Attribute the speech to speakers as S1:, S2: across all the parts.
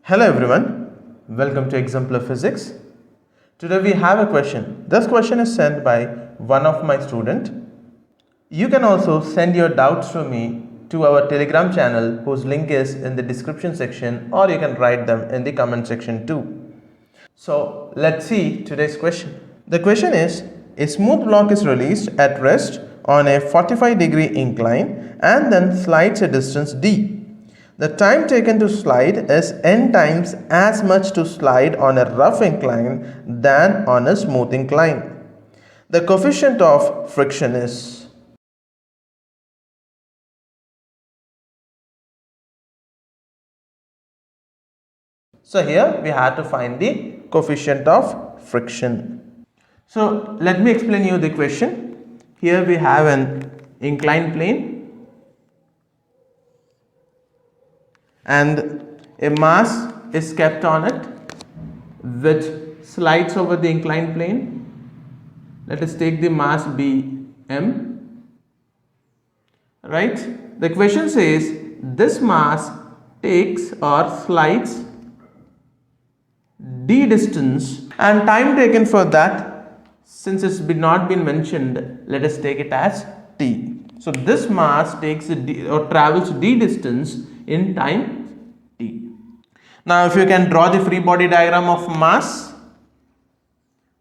S1: Hello everyone, welcome to Exemplar Physics. Today we have a question. This question is sent by one of my student. You can also send your doubts to me to our Telegram channel whose link is in the description section, or you can write them in the comment section too. So let's see today's question. The question is, a smooth block is released at rest on a 45-degree incline and then slides a distance d. The time taken to slide is n times as much to slide on a rough incline than on a smooth incline. The coefficient of friction is. So here we have to find the coefficient of friction. So let me explain you the question. Here we have an inclined plane and a mass is kept on it which slides over the inclined plane. Let us take the mass be m, right? The question says this mass takes or slides d distance, and time taken for that, since it's not been mentioned, let us take it as t. So this mass takes or travels d distance in time t. Now if you can draw the free body diagram of mass.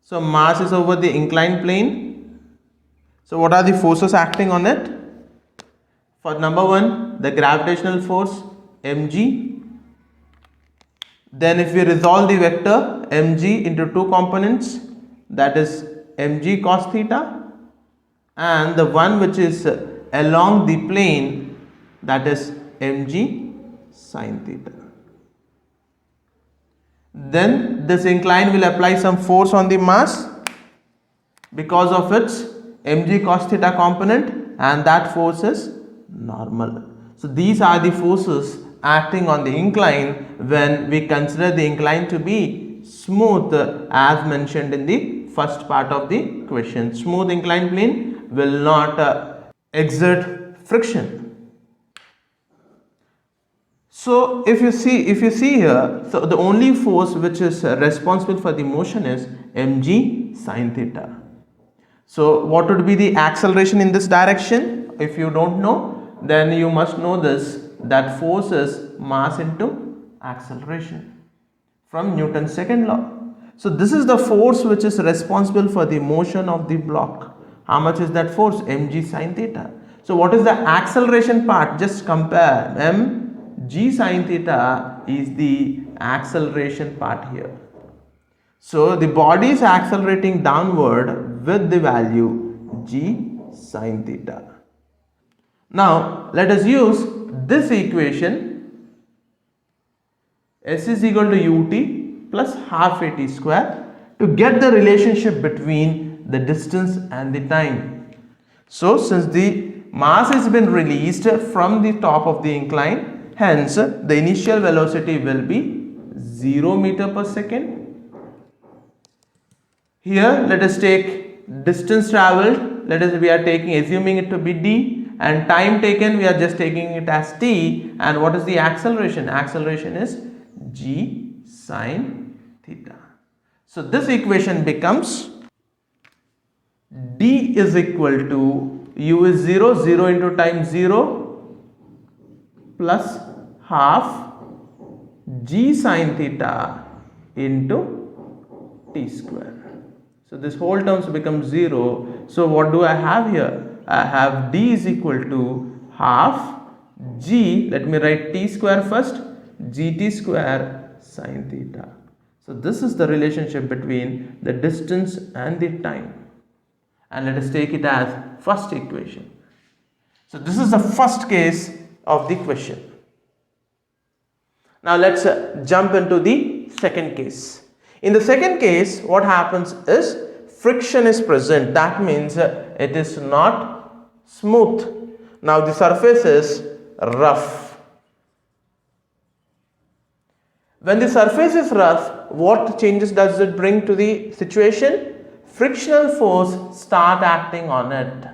S1: So mass is over the inclined plane. So what are the forces acting on it? For number one, the gravitational force mg. Then if we resolve the vector mg into two components, that is mg cos theta, and the one which is along the plane, that is mg sin theta. Then this incline will apply some force on the mass because of its mg cos theta component, and that force is normal. So these are the forces acting on the incline when we consider the incline to be smooth, as mentioned in the first part of the question. Smooth inclined plane will not exert friction. So if you see here, so the only force which is responsible for the motion is mg sin theta. So what would be the acceleration in this direction? If you don't know, then you must know this, that force is mass into acceleration from Newton's second law. So this is the force which is responsible for the motion of the block. How much is that force? mg sin theta. So what is the acceleration part? Just compare. mg sin theta is the acceleration part here. So the body is accelerating downward with the value g sin theta. Now let us use this equation, S is equal to ut plus half at square, to get the relationship between the distance and the time. So since the mass has been released from the top of the incline, hence the initial velocity will be 0 meter per second. Here let us take distance traveled, we are assuming it to be d, and time taken we are just taking it as t, and what is the acceleration? Acceleration is g sin theta. So this equation becomes d is equal to u is 0, 0 into time 0 plus half g sin theta into t square. So this whole terms becomes 0. So what do I have here? I have d is equal to half g, let me write t square first, gt square sin theta. So this is the relationship between the distance and the time, and let us take it as first equation. So this is the first case of the question. Now let's jump into the second case. In the second case, what happens is friction is present. That means it is not smooth. Now the surface is rough. When the surface is rough, what changes does it bring to the situation? Frictional force start acting on it.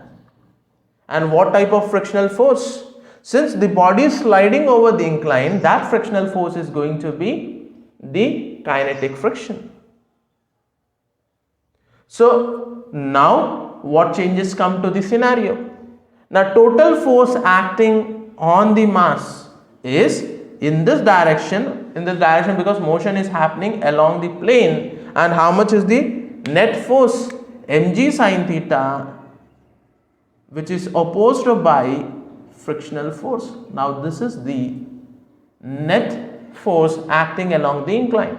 S1: And what type of frictional force? Since the body is sliding over the incline, that frictional force is going to be the kinetic friction. So now what changes come to the scenario? Now total force acting on the mass is in this direction because motion is happening along the plane, and how much is the net force? mg sin theta, which is opposed by frictional force. Now this is the net force acting along the incline.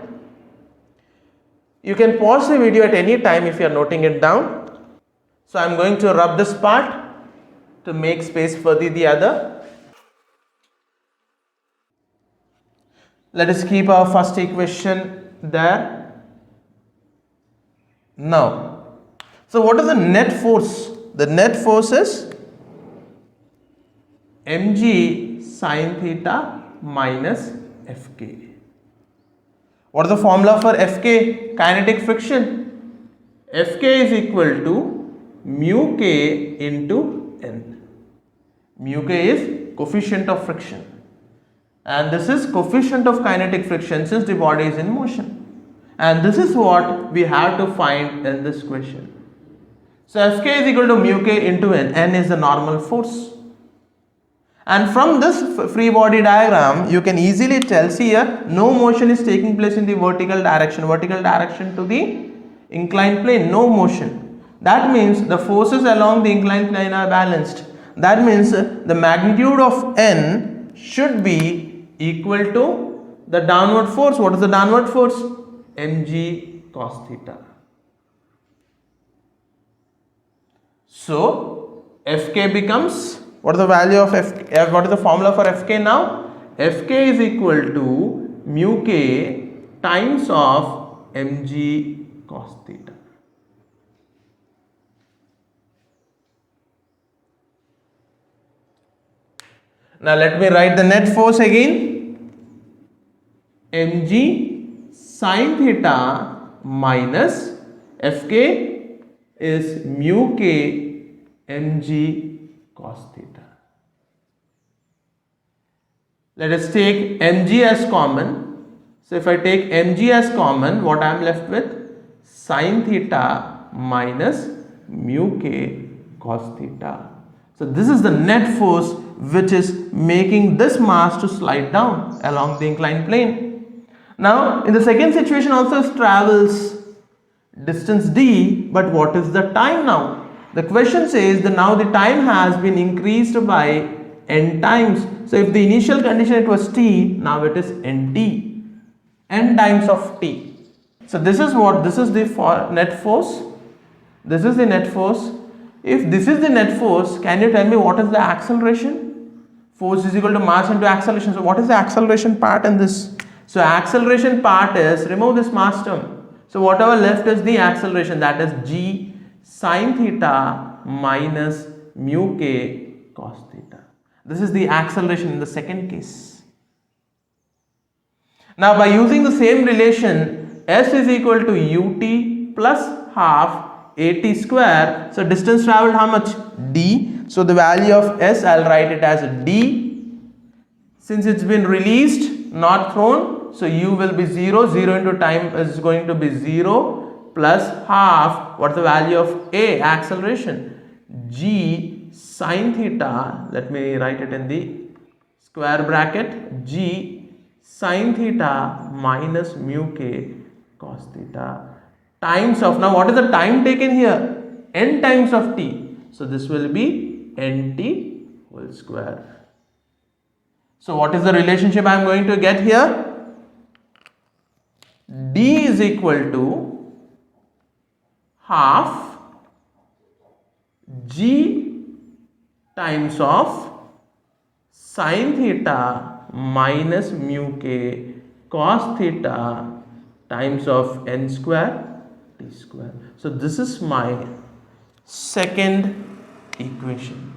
S1: You can pause the video at any time if you are noting it down. So I am going to rub this part to make space for the other. Let us keep our first equation there. Now, so what is the net force? The net force is mg sin theta minus Fk. What is the formula for Fk? Kinetic friction. Fk is equal to mu k into n. Mu k is coefficient of friction, and this is coefficient of kinetic friction since the body is in motion, and this is what we have to find in this question. So Fk is equal to mu k into n. N is the normal force. And from this free body diagram, you can easily tell, see here, no motion is taking place in the vertical direction to the inclined plane, no motion. That means the forces along the inclined plane are balanced. That means the magnitude of N should be equal to the downward force. What is the downward force? mg cos theta. So Fk becomes, what is the value of Fk? What is the formula for Fk now? Fk is equal to mu k times of mg cos theta. Now let me write the net force again. mg sin theta minus Fk is mu k mg cos theta. Let us take mg as common. So if I take mg as common, what I am left with? Sin theta minus mu k cos theta. So this is the net force which is making this mass to slide down along the inclined plane. Now in the second situation also it travels distance d, but what is the time now? The question says that now the time has been increased by n times. So if the initial condition it was t, now it is nt, n times of t. So this is what, this is the net force, this is the net force. If this is the net force, can you tell me what is the acceleration? Force is equal to mass into acceleration. So what is the acceleration part in this? So acceleration part is, remove this mass term. So whatever left is the acceleration, that is g sin theta minus mu k cos theta. This is the acceleration in the second case. Now by using the same relation, s is equal to ut plus half at square. So distance traveled how much? D. So the value of s, I'll write it as d. Since it's been released, not thrown, so u will be 0. 0 into time is going to be 0 plus half. What's the value of a? Acceleration. G sin theta. Let me write it in the square bracket. G sin theta minus mu k cos theta times of, now what is the time taken here? N times of t. So this will be nt whole square. So what is the relationship I am going to get here? D is equal to half g times of sin theta minus mu k cos theta times of n square t square. So this is my second equation.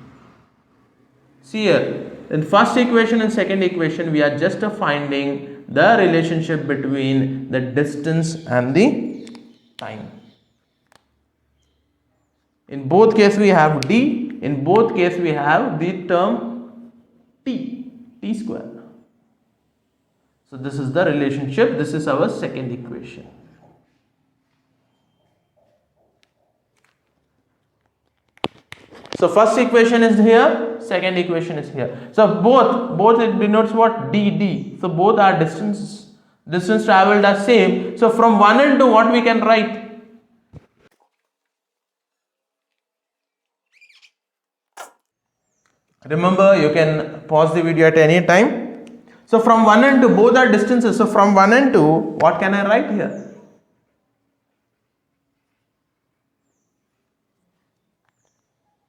S1: See here, in first equation and second equation we are just finding the relationship between the distance and the time. In both cases we have d, in both cases we have the term t square. So this is the relationship. This is our second equation. So first equation is here, second equation is here. So both it denotes what? D. So both are distances. Distance traveled are same. So from 1 and 2, what we can write? Remember, you can pause the video at any time. So from 1 and 2, both are distances. So from 1 and 2, what can I write here?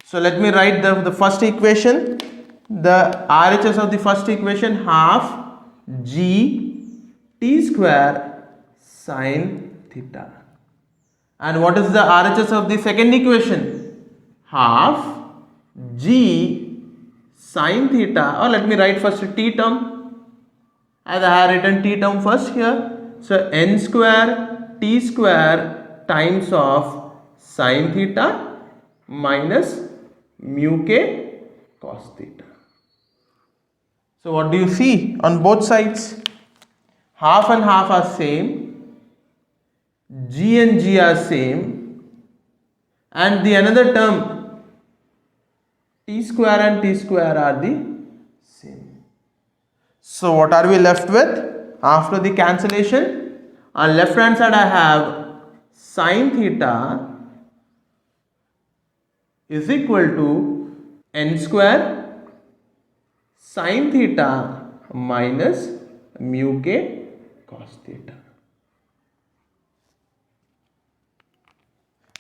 S1: So let me write the first equation. The RHS of the first equation, half g t square sine theta. And what is the RHS of the second equation? Half g sine theta. Or let me write first t term, as I have written t term first here. So n square t square times of sine theta minus mu k cos theta. So what do you see on both sides? Half and half are same, g and g are same, and the another term t square and t square are the same. So what are we left with after the cancellation? On left hand side I have sine theta is equal to n square sine theta minus mu k cos theta.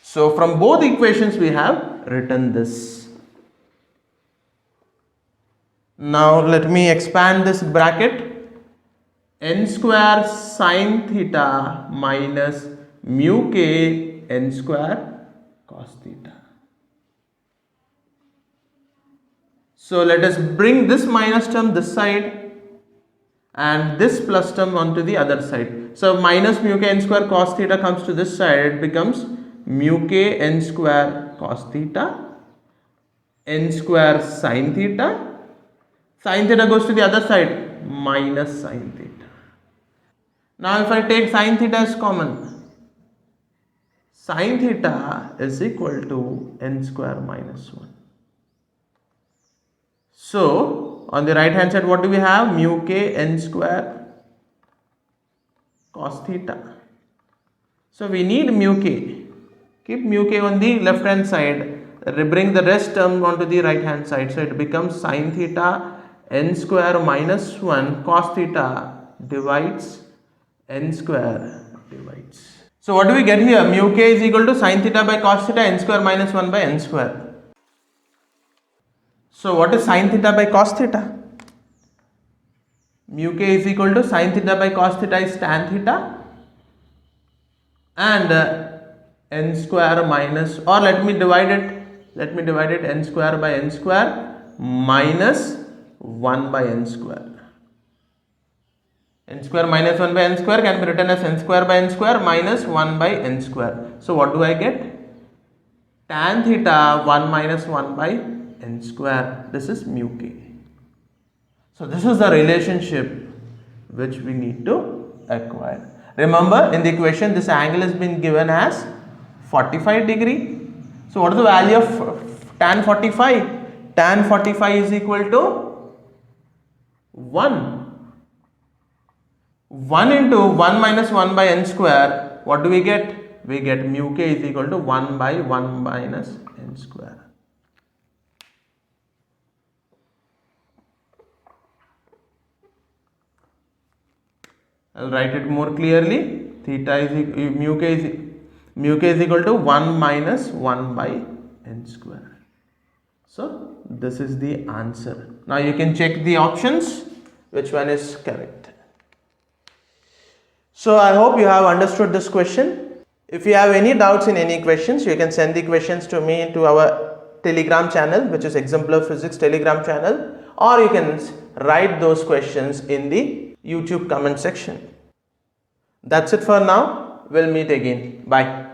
S1: So from both equations we have written this. Now let me expand this bracket. N square sine theta minus mu k n square cos theta. So let us bring this minus term this side and this plus term onto the other side. So minus mu k n square cos theta comes to this side, it becomes mu k n square cos theta, n square sin theta. Sin theta goes to the other side, minus sin theta. Now if I take sin theta as common, sin theta is equal to n square minus 1. So on the right hand side, what do we have? Mu k n square cos theta. So we need mu k. Keep mu k on the left hand side. Bring the rest term onto the right hand side. So it becomes sin theta n square minus 1 cos theta divides n square divides. So what do we get here? Mu k is equal to sin theta by cos theta n square minus 1 by n square. So what is sin theta by cos theta? Mu k is equal to sin theta by cos theta is tan theta, and n square minus, or let me divide it n square by n square minus 1 by n square. N square minus 1 by n square can be written as n square by n square minus 1 by n square. So what do I get? Tan theta 1 minus 1 by n square. This is mu k. So this is the relationship which we need to acquire. Remember, in the equation this angle has been given as 45 degree. So what is the value of tan 45? Tan 45 is equal to 1. 1 into 1 minus 1 by n square. What do we get? We get mu k is equal to 1 by 1 minus n square. I'll write it more clearly. Theta is mu k is equal to 1 minus 1 by n square. So this is the answer. Now you can check the options, which one is correct. So I hope you have understood this question. If you have any doubts in any questions, you can send the questions to me to our Telegram channel, which is Exemplar Physics Telegram channel, or you can write those questions in the YouTube comment section. That's it for now. We'll meet again. Bye.